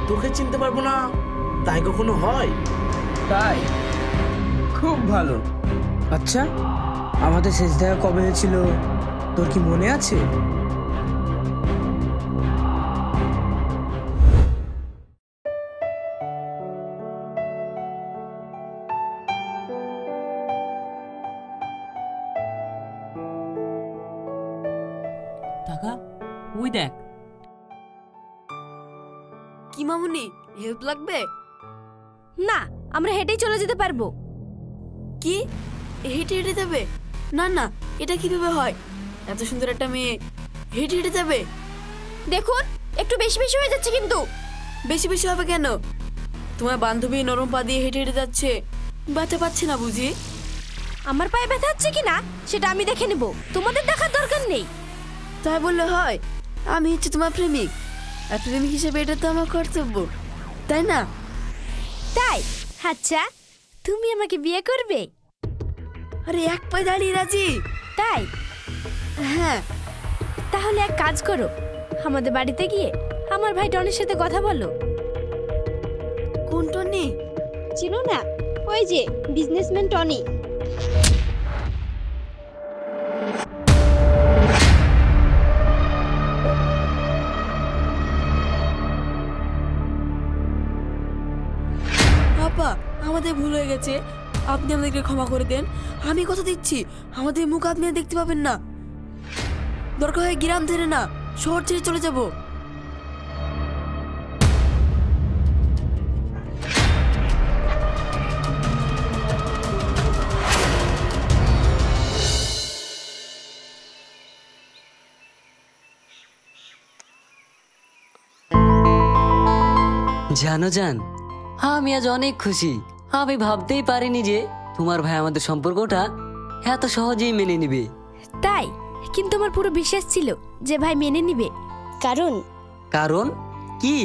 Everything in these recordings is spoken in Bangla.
তোকে চিনতে পারবো না তাই কখনো হয়? তাই খুব ভালো। আচ্ছা, আমাদের শেষ দেখা কবে হয়েছিল তোর কি মনে আছে? টাকা ওই দেখ। কি মামুনি, হেল্প লাগবে? না, আমরা হেঁটেই চলে যেতে পারবো। কি, হেঁটে হেঁটে যাবে? না না, এটা কিভাবে হয়? এত সুন্দর একটা মেয়ে হেঁটে হেঁটে যাবে? দেখুন, একটু বেশি বেশি হয়ে যাচ্ছে কিন্তু। বেশি বেশি হবে কেন? তোমার বান্ধবী নরম পা দিয়ে হেঁটে হেঁটে যাচ্ছে, ব্যথা পাচ্ছে না বুঝি? আমার পায়ে ব্যথা হচ্ছে কিনা সেটা আমি দেখে নেব, তোমাদের দেখার দরকার নেই। তাই বললে হয়? আমি হচ্ছে তোমার প্রেমিক, আর প্রেমিক হিসেবে এটা তো আমার কর্তব্য, তাই না? তাই? আচ্ছা, তুমি আমাকে বিয়ে করবে? আরে এক পায়ে দাঁড়িয়ে রাজি। তাই? হ্যাঁ। তাহলে এক কাজ করো, আমাদের বাড়িতে গিয়ে আমার ভাই টনির সাথে কথা বলো। কোন টনি? চিনো না? ওই যে বিজনেসম্যান টনি। আপা, আমাদের ভুল হয়ে গেছে, আপনি আমাদেরকে ক্ষমা করে দেন। আমি কথা দিচ্ছি, আমাদের মুখ আপনি আর দেখতে পাবেন না। দরকার হয় গ্রাম ছেড়ে না, শহর ছেড়ে চলে যাব। জানো জান, আমি আজ অনেক খুশি। আমি ভাবতেই পারিনি যে তোমার ভাই আমাদের সম্পর্কটা এত সহজেই মেনে নিবে। তাই? কিন্তু আমার পুরো বিশ্বাস ছিল যে ভাই মেনে নিবে। কারণ কারণ কি?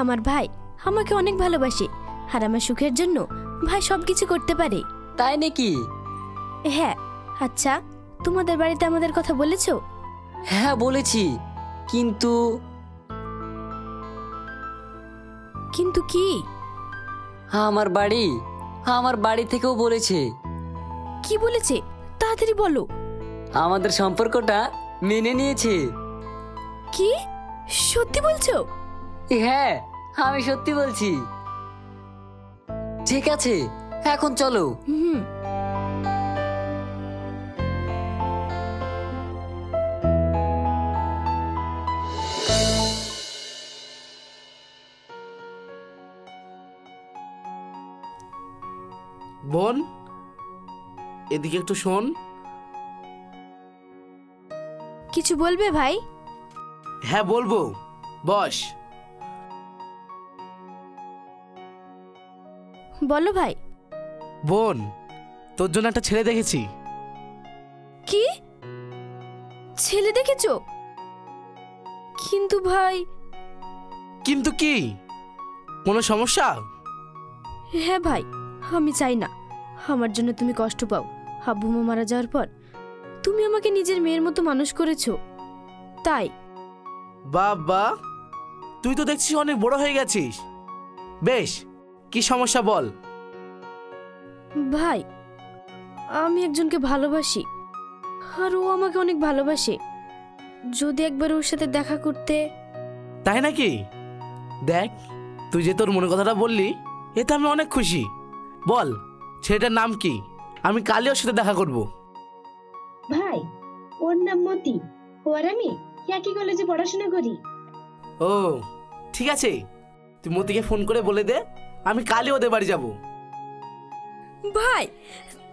আমার ভাই আমাকে অনেক ভালোবাসে, আর আমার সুখের জন্য ভাই সবকিছু করতে পারে। তাই নাকি? হ্যাঁ। আচ্ছা, তোমাদের বাড়িতে আমাদের কথা বলেছো? হ্যাঁ বলেছি, কিন্তু কিন্তু কি? আমার বাড়ি থেকেও বলেছে। কি বলেছে? তাড়াতাড়ি বলো। আমাদের সম্পর্কটা মেনে নিয়েছে। কি? সত্যি বলছো? হ্যাঁ, আমি সত্যি বলছি। ঠিক আছে, এখন চলো। হুম। বোন, এদিকে একটু শোন। কিছু বলবে ভাই? হ্যাঁ বলবো, বস। বলো ভাই। বোন, তোর জন্য একটা ছেলে দেখেছি। কি? ছেলে দেখেছো? কিন্তু ভাই। কিন্তু কি? কোনো সমস্যা? হ্যাঁ ভাই, আমি চাই না আমার জন্য তুমি কষ্ট পাও। আব্বু মা মারা যাওয়ার পর তুমি আমাকে নিজের মেয়ের মতো মানুষ করেছো, তাই। বাবা, তুই তো দেখছিস অনেক বড় হয়ে গেছিস। বেশ, কি সমস্যা বল। ভাই, আমি একজনকে ভালোবাসি, আর ও আমাকে অনেক ভালোবাসে। যদি একবার ওর সাথে দেখা করতে। তাই নাকি? দেখ, তুই যে তোর মনের কথাটা বললি, এতে আমি অনেক খুশি। বল, ছেলেটার নাম কি? আমি কালই ওর সাথে দেখা করব। ভাই, ওর নাম মতি। ও আর আমি একই কলেজে পড়াশোনা করি। ও ঠিক আছে, তুই মতিকে ফোন করে বলে দে আমি কালই ওদের বাড়ি যাব। ভাই,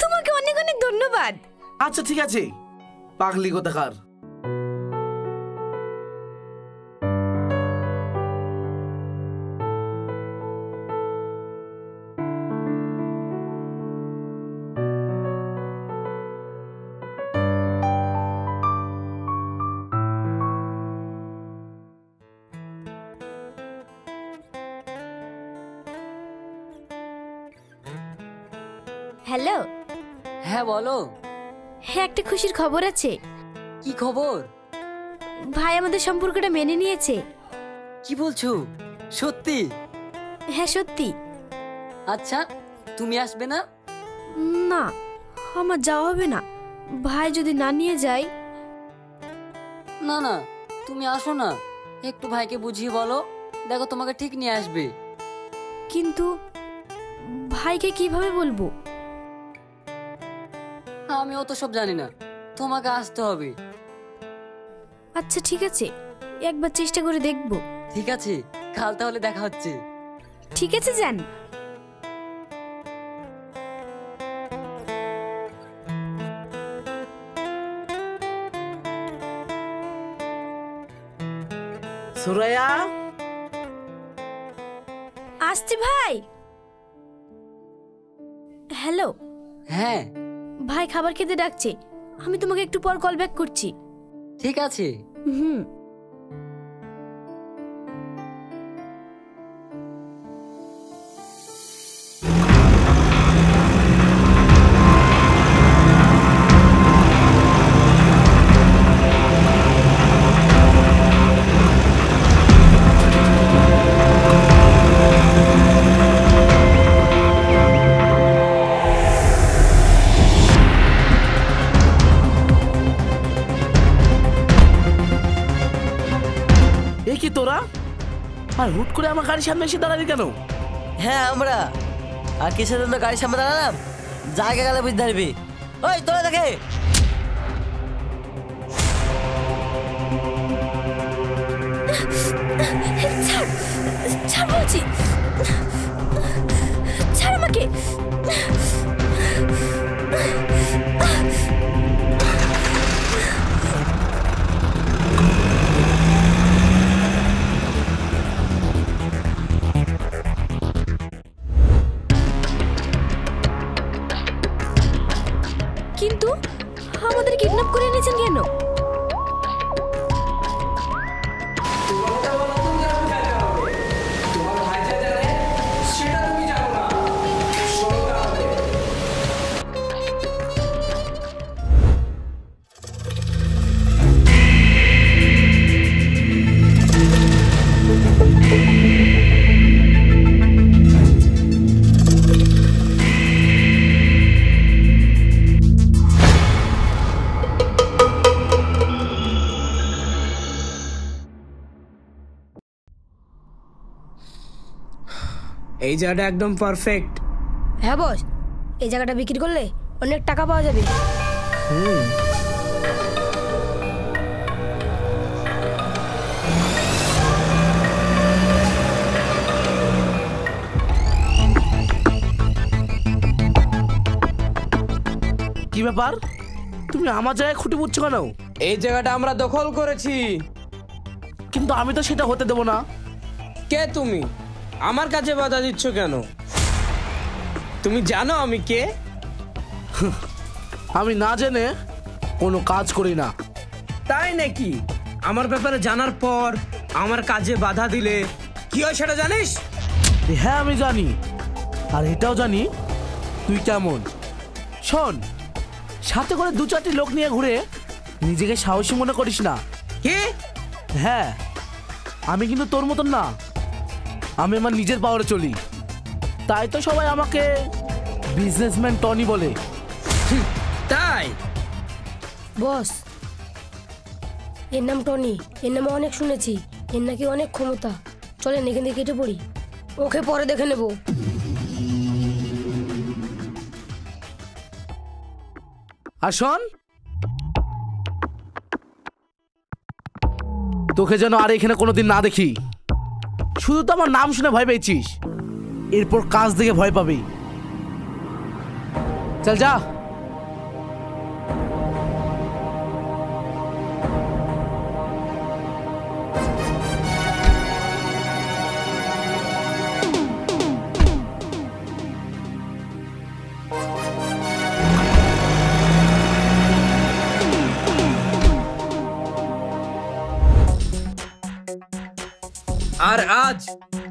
তোমাকে অনেক অনেক ধন্যবাদ। আচ্ছা ঠিক আছে, পাগলি কোথাকার। হ্যালো। হ্যাঁ বলো। হ্যাঁ, একটা খুশির খবর আছে। কি খবর? ভাই আমাদের সম্পর্কটা মেনে নিয়েছে। কি বলছো? সত্যি? হ্যাঁ সত্যি। আচ্ছা, তুমি আসবে না? না, আমার যাওয়া হবে না। ভাই যদি না নিয়ে যায়। না না, তুমি আসো না, একটু ভাইকে বুঝিয়ে বলো, দেখো তোমাকে ঠিক নিয়ে আসবে। কিন্তু ভাইকে কিভাবে বলবো? আমি অত সব জানি না, তোমাকে আসতে হবে। আচ্ছা ঠিক আছে, একবার চেষ্টা করে দেখবো। ঠিক আছে, কাল তাহলে দেখা হচ্ছে। ঠিক আছে, যান। সুরাইয়া, আসছি ভাই। হ্যালো। হ্যাঁ। ভাই খাবার খেতে ডাকছে, আমি তোমাকে একটু পর কল ব্যাক করছি। ঠিক আছে। হুম। এ কি তোরা? আর হুট করে আমার গাড়ির সামনে এসে দাঁড়ালি কেন? হ্যাঁ আমরা। আর কিসের জন্য গাড়ির সামনে দাঁড়ালাম জায়গা গেলে বুঝতে পারবি। ওই তোরা দেখে ছাড় বলছি, ছাড় আমাকে। কিন্তু আমাদের কিডন্যাপ করে এনেছেন কেন? এই জায়গাটা একদম পারফেক্ট। হ্যাঁ বস, এই জায়গাটা বিক্রি করলে অনেক টাকা পাওয়া যাবে। কি ব্যাপার, তুমি আমার জায়গায় খুঁটি বুঝছো কেন? এই জায়গাটা আমরা দখল করেছি। কিন্তু আমি তো সেটা হতে দেবো না। কে তুমি? আমার কাছে বাধা দিচ্ছ কেন? তুমি জানো আমি কে? আমি না জেনে কোনো কাজ করি না। তাই নাকি? আমার ব্যাপারে জানার পর আমার কাজে বাধা দিলে কি হয় সেটা জানিস? হ্যাঁ আমি জানি, আর এটাও জানি তুই কেমন। শোন, সাথে করে দু চারটি লোক নিয়ে ঘুরে নিজেকে সাহসী মনে করিস না। কি? হ্যাঁ, আমি কিন্তু তোর মতন না, আমি আমার নিজের পাওয়ারে চলি। তাই তো সবাই আমাকে বিজনেসম্যান টনি বলে। তাই? বস, এর নাম টনি, এর নামে অনেক শুনেছি, এর নাকি অনেক ক্ষমতা। চলেন এখান থেকে কেটে পড়ি, ওকে পরে দেখে নেব। আর শোন, তোকে যেন আর এখানে কোনোদিন না দেখি। শুধু তো আমার নাম শুনে ভয় পেয়েছিস, এরপর কাজ দেখে ভয় পাবি। চল যা। আর আজ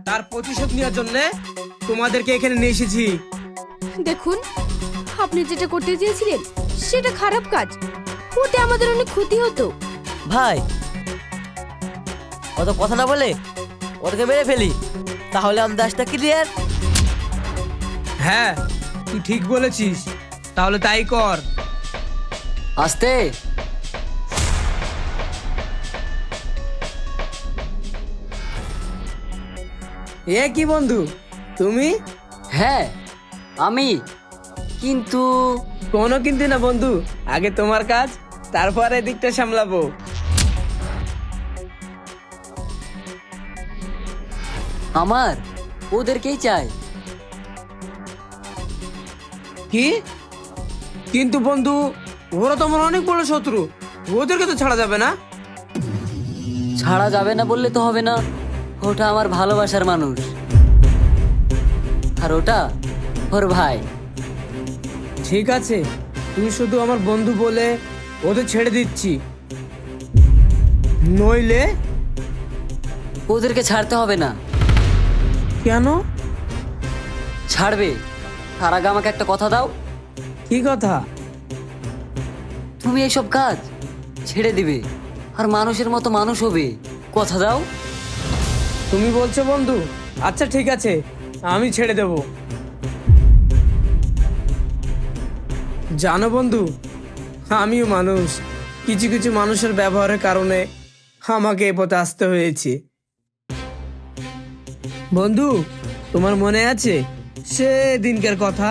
তার প্রতিশোধ নেওয়ার জন্য তোমাদেরকে এখানে নিয়ে এসেছি। দেখুন, আপনি যেটা করতে চেয়েছিলেন সেটা খারাপ কাজ, ওতে আমাদের অনেক ক্ষতি হতো। ভাই অত কথা না বলে ওদেরকে মেরে ফেলি, তাহলে আমাদের আসটা ক্লিয়ার। হ্যাঁ তুই ঠিক বলেছিস, তাহলে তাই কর। আসতে এ কি বন্ধু তুমি? হ্যাঁ আমি, কিন্তু কোনো কিন্তু না বন্ধু, আগে তোমার কাজ, তারপরে দিকটা সামলাবো। আমার ওদেরকেই চাই। কি? কিন্তু বন্ধু ওরা তো আমার অনেক বড় শত্রু, ওদেরকে তো ছাড়া যাবে না। ছাড়া যাবে না বললে তো হবে না, ওটা আমার ভালোবাসার মানুষ, আর ওটা ওর ভাই। ঠিক আছে, তুই শুধু আমার বন্ধু বলে ওদের ছেড়ে দিচ্ছি, নইলে। ওদেরকে ছাড়তে হবে না। কেন? ছাড়বে, তার আগে আমাকে একটা কথা দাও। কি কথা? তুমি এইসব কাজ ছেড়ে দিবে আর মানুষের মতো মানুষ হবে, কথা দাও। তুমি বলছো বন্ধু? আচ্ছা ঠিক আছে, আমি ছেড়ে দেব। জানো বন্ধু, আমিও মানুষ, কিছু কিছু মানুষের ব্যবহারের কারণে আমাকে এ পথে আসতে হয়েছে। বন্ধু তোমার মনে আছে সে দিনকার কথা?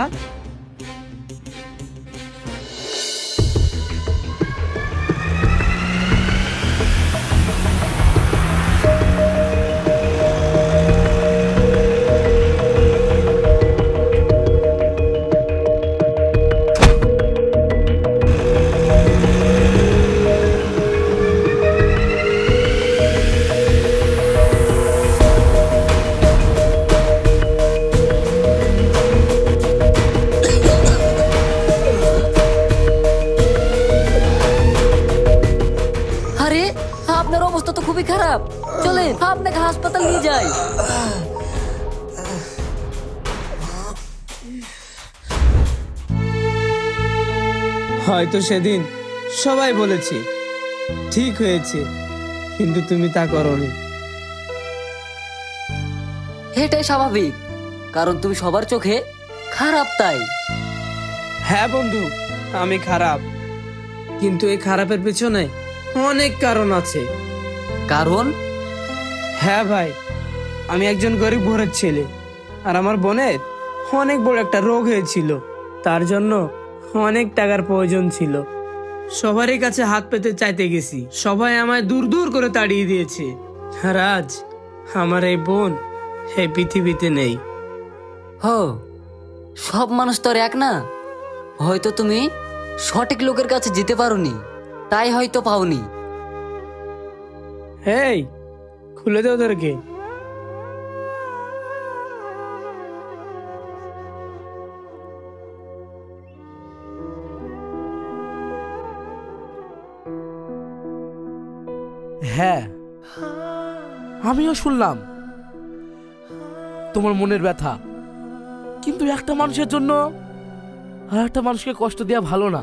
আরে আপনার অবস্থা তো খুবই খারাপ, চলেন আপনাকে হাসপাতাল নিয়ে যাই। হয়তো সেদিন সবাই বলেছে ঠিক হয়েছে, কিন্তু তুমি তা করোনি। এটাই স্বাভাবিক, কারণ তুমি সবার চোখে খারাপ তাই। হ্যাঁ বন্ধু, আমি খারাপ, কিন্তু এই খারাপের পেছনে অনেক কারণ আছে। কারণ? হ্যাঁ ভাই, আমি একজন গরিব ঘরের ছেলে, আর আমার বোনের অনেক বড় একটা রোগ হয়েছিল, তার জন্য অনেক টাকার প্রয়োজন ছিল। সবারই কাছে হাত পেতে চাইতে গেছি, সবাই আমায় দূর দূর করে তাড়িয়ে দিয়েছে। আর আজ আমার এই বোন এই পৃথিবীতে নেই। হো, সব মানুষ তো আর এক না, হয়তো তুমি সঠিক লোকের কাছে যেতে পারোনি, তাই হয়তো পাওনি। এই খুলে দে ওদেরকে। হ্যাঁ, আমিও শুনলাম তোমার মনের ব্যথা, কিন্তু একটা মানুষের জন্য আর একটা মানুষকে কষ্ট দেওয়া ভালো না।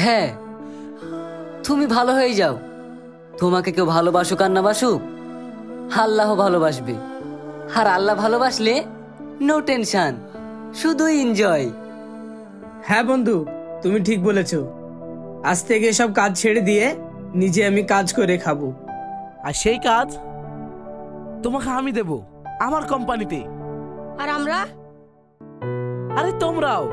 হ্যাঁ, তুমি ভালো হয়ে যাও, তোমাকে কেউ ভালোবাসুক আর না বাসুক, আল্লাহ ভালোবাসবে, আর আল্লাহ ভালোবাসলে নো টেনশন, শুধু এনজয়। হ্যাঁ বন্ধু, তুমি ঠিক বলেছো, আজ থেকে সব কাজ ছেড়ে দিয়ে নিজে আমি কাজ করে খাবো। আর সেই কাজ তোমাকে আমি দেব আমার কোম্পানিতে। আর আমরা? আরে তোমরাও।